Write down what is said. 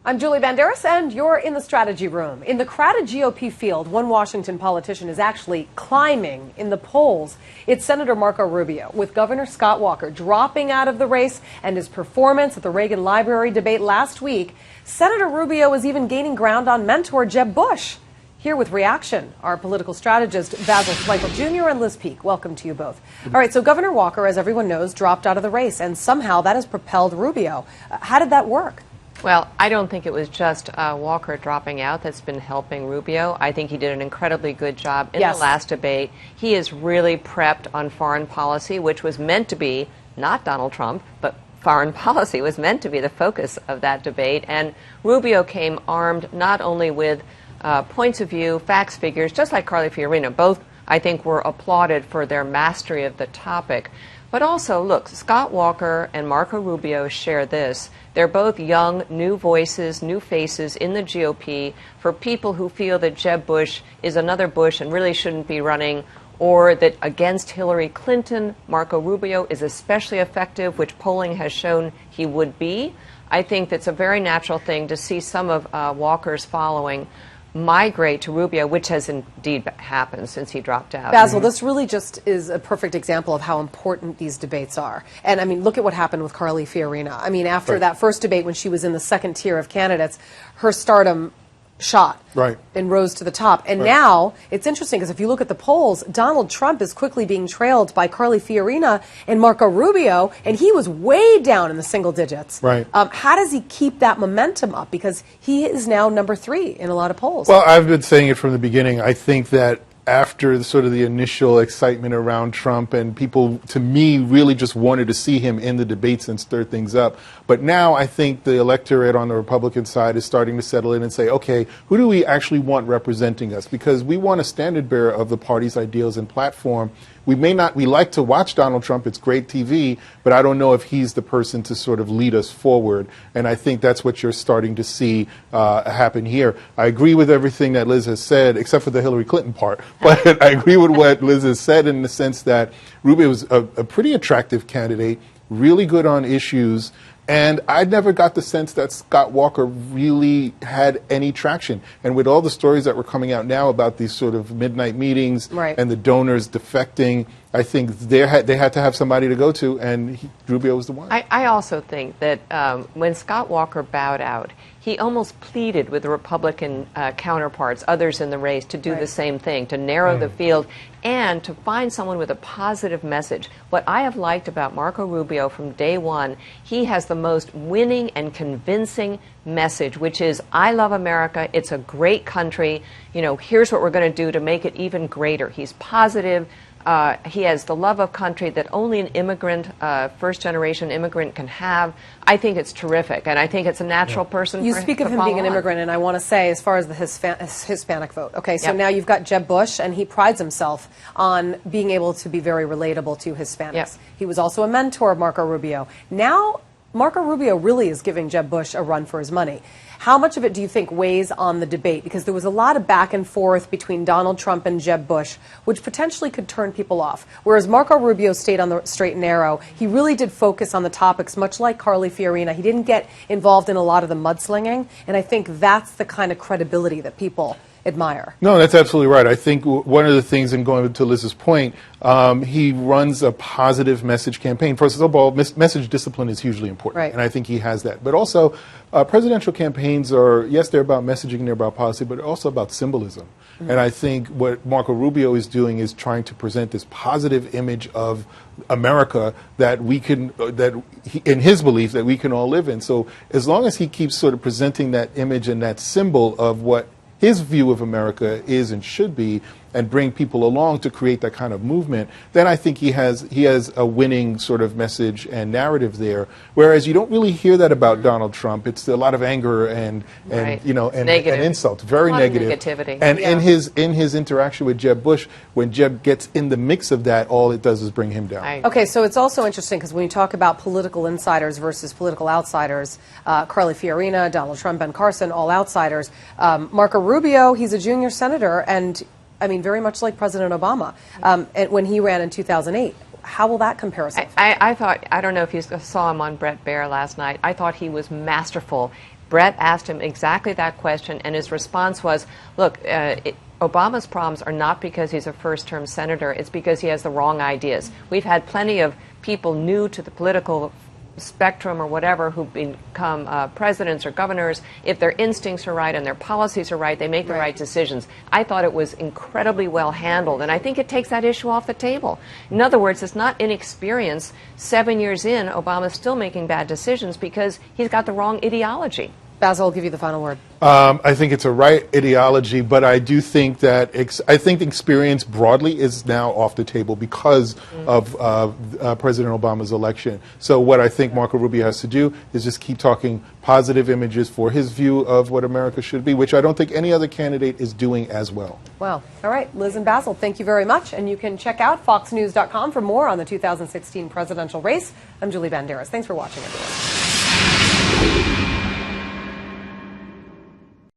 I'm Julie Banderas, and you're in the strategy room. In the crowded GOP field, one Washington politician is actually climbing in the polls. It's Senator Marco Rubio, with Governor Scott Walker dropping out of the race and his performance at the Reagan Library debate last week. Senator Rubio is even gaining ground on mentor Jeb Bush. Here with reaction, our political strategist, Basil Smikle Jr. and Liz Peek. Welcome to you both. All right, so Governor Walker, as everyone knows, dropped out of the race, and somehow that has propelled Rubio. How did that work? Well, I don't think it was just Walker dropping out that's been helping Rubio. I think he did an incredibly good job in the last debate. He is really prepped on foreign policy, which was meant to be, not Donald Trump, but foreign policy was meant to be the focus of that debate. And Rubio came armed not only with points of view, facts, figures, just like Carly Fiorina. Both, I think, were applauded for their mastery of the topic. But also, look, Scott Walker and Marco Rubio share this. They're both young, new voices, new faces in the GOP for people who feel that Jeb Bush is another Bush and really shouldn't be running, or that against Hillary Clinton, Marco Rubio is especially effective, which polling has shown he would be. I think that's a very natural thing to see some of Walker's following migrate to Rubio, which has indeed happened since he dropped out. Basil, this really just is a perfect example of how important these debates are. And I mean, look at what happened with Carly Fiorina. I mean, after that first debate when she was in the second tier of candidates, her stardom shot and rose to the top. And now it's interesting because if you look at the polls, Donald Trump is quickly being trailed by Carly Fiorina and Marco Rubio, and he was way down in the single digits. How does he keep that momentum up? Because he is now number 3 in a lot of polls. Well, I've been saying it from the beginning. I think that after the initial excitement around Trump, and people, to me, really just wanted to see him in the debates and stir things up. But now I think the electorate on the Republican side is starting to settle in and say, okay, who do we actually want representing us? Because we want a standard bearer of the party's ideals and platform. We like to watch Donald Trump, it's great TV, but I don't know if he's the person to sort of lead us forward. And I think that's what you're starting to see happen here. I agree with everything that Liz has said, except for the Hillary Clinton part. But I agree with what Liz has said in the sense that Rubio was a pretty attractive candidate, really good on issues. And I never got the sense that Scott Walker really had any traction. And with all the stories that were coming out now about these sort of midnight meetings and the donors defecting, I think they had to have somebody to go to, and Rubio was the one. I also think that when Scott Walker bowed out, he almost pleaded with the Republican counterparts, others in the race, to do the same thing, to narrow the field and to find someone with a positive message. What I have liked about Marco Rubio from day one, he has the most winning and convincing message, which is, I love America, it's a great country, you know, here's what we're going to do to make it even greater. He's positive. He has the love of country that only an immigrant, first-generation immigrant can have. I think it's terrific, and I think it's a natural person You speak of him being an immigrant, and I want to say, as far as the Hispanic vote, okay, so now you've got Jeb Bush, and he prides himself on being able to be very relatable to Hispanics. He was also a mentor of Marco Rubio. Now, Marco Rubio really is giving Jeb Bush a run for his money. How much of it do you think weighs on the debate? Because there was a lot of back and forth between Donald Trump and Jeb Bush, which potentially could turn people off. Whereas Marco Rubio stayed on the straight and narrow. He really did focus on the topics, much like Carly Fiorina. He didn't get involved in a lot of the mudslinging. And I think that's the kind of credibility that people admire. No, that's absolutely right. I think one of the things, and going to Liz's point, he runs a positive message campaign. First of all, message discipline is hugely important, and I think he has that. But also, presidential campaigns are, yes, they're about messaging, they're about policy, but also about symbolism. And I think what Marco Rubio is doing is trying to present this positive image of America that we can, in his belief, that we can all live in. So as long as he keeps sort of presenting that image and that symbol of what his view of America is and should be, and bring people along to create that kind of movement, then I think he has a winning sort of message and narrative there. Whereas you don't really hear that about Donald Trump. It's a lot of anger and you know and insult, very negative. Negativity. And in his interaction with Jeb Bush, when Jeb gets in the mix of that, all it does is bring him down. Okay, so it's also interesting because when you talk about political insiders versus political outsiders, Carly Fiorina, Donald Trump, Ben Carson, all outsiders. Marco Rubio, he's a junior senator, and I mean, very much like President Obama when he ran in 2008. How will that comparison? I thought, I don't know if you saw him on Bret Baier last night, I thought he was masterful Brett asked him exactly that question, and his response was, look, Obama's problems are not because he's a first-term senator. It's because he has the wrong ideas. We've had plenty of people new to the political spectrum or whatever who become presidents or governors. If their instincts are right and their policies are right, they make the right decisions. I thought it was incredibly well handled, and I think it takes that issue off the table. In other words, it's not inexperience. 7 years in, Obama's still making bad decisions because he's got the wrong ideology. Basil, I'll give you the final word. I think it's a right ideology, but I do think that I think experience broadly is now off the table because of President Obama's election. So what I think Marco Rubio has to do is just keep talking positive images for his view of what America should be, which I don't think any other candidate is doing as well. Well, all right, Liz and Basil, thank you very much. And you can check out foxnews.com for more on the 2016 presidential race. I'm Julie Banderas. Thanks for watching, everyone.